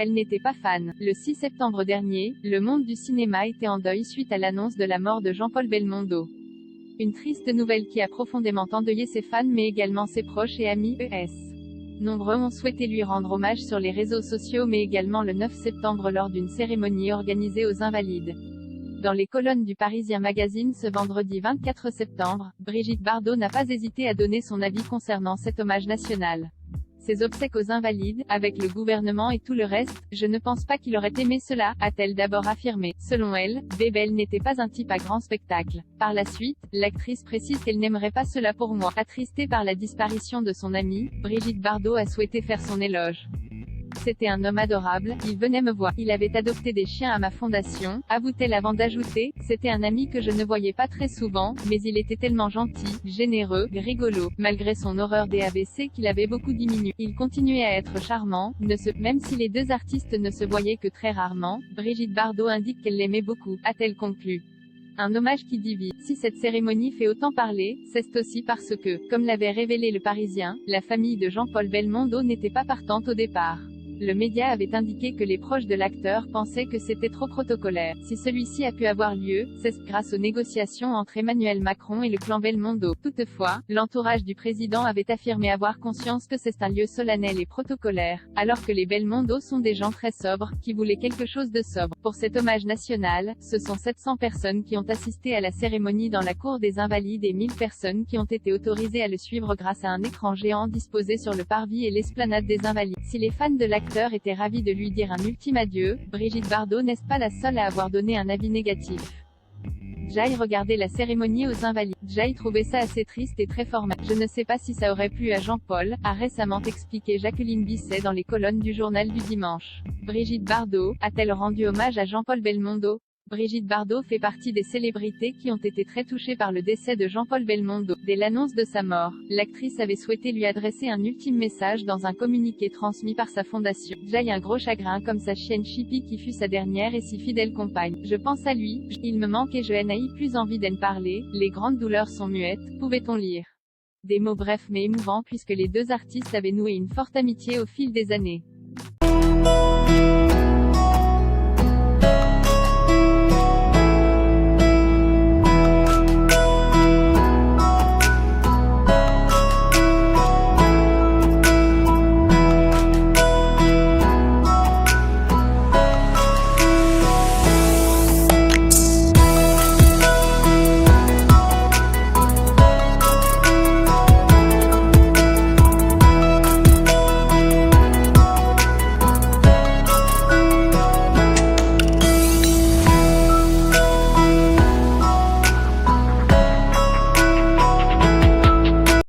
elle n'était pas fan. Le 6 septembre dernier, le monde du cinéma était en deuil suite à l'annonce de la mort de Jean-Paul Belmondo. Une triste nouvelle qui a profondément endeuillé ses fans mais également ses proches et amis, Nombreux ont souhaité lui rendre hommage sur les réseaux sociaux mais également le 9 septembre lors d'une cérémonie organisée aux Invalides. Dans les colonnes du Parisien Magazine ce vendredi 24 septembre, Brigitte Bardot n'a pas hésité à donner son avis concernant cet hommage national. Ses obsèques aux Invalides, avec le gouvernement et tout le reste, je ne pense pas qu'il aurait aimé cela, a-t-elle d'abord affirmé. Selon elle, Bébel n'était pas un type à grand spectacle. Par la suite, l'actrice précise qu'elle n'aimerait pas cela pour moi. Attristée par la disparition de son amie, Brigitte Bardot a souhaité faire son éloge. C'était un homme adorable, il venait me voir, il avait adopté des chiens à ma fondation, avoue-t-elle avant d'ajouter, c'était un ami que je ne voyais pas très souvent, mais il était tellement gentil, généreux, rigolo, malgré son horreur des AVC qu'il avait beaucoup diminué. Il continuait à être charmant, même si les deux artistes ne se voyaient que très rarement, Brigitte Bardot indique qu'elle l'aimait beaucoup, a-t-elle conclu. Un hommage qui divise. Si cette cérémonie fait autant parler, c'est aussi parce que, comme l'avait révélé le Parisien, la famille de Jean-Paul Belmondo n'était pas partante au départ. Le média avait indiqué que les proches de l'acteur pensaient que c'était trop protocolaire. Si celui-ci a pu avoir lieu, c'est grâce aux négociations entre Emmanuel Macron et le clan Belmondo. Toutefois, l'entourage du président avait affirmé avoir conscience que c'est un lieu solennel et protocolaire, alors que les Belmondo sont des gens très sobres, qui voulaient quelque chose de sobre. Pour cet hommage national, ce sont 700 personnes qui ont assisté à la cérémonie dans la cour des Invalides et 1000 personnes qui ont été autorisées à le suivre grâce à un écran géant disposé sur le parvis et l'esplanade des Invalides. Si les fans de l'acteur était ravi de lui dire un ultime adieu, Brigitte Bardot n'est pas la seule à avoir donné un avis négatif. Jai regardait la cérémonie aux Invalides. Jai trouvait ça assez triste et très formal. Je ne sais pas si ça aurait plu à Jean-Paul, a récemment expliqué Jacqueline Bisset dans les colonnes du journal du dimanche. Brigitte Bardot, a-t-elle rendu hommage à Jean-Paul Belmondo? Brigitte Bardot fait partie des célébrités qui ont été très touchées par le décès de Jean-Paul Belmondo. Dès l'annonce de sa mort, l'actrice avait souhaité lui adresser un ultime message dans un communiqué transmis par sa fondation. J'ai un gros chagrin comme sa chienne Chippy qui fut sa dernière et si fidèle compagne. Je pense à lui, il me manque et je n'ai plus envie d'en parler, les grandes douleurs sont muettes, pouvait-on lire. Des mots brefs mais émouvants puisque les deux artistes avaient noué une forte amitié au fil des années.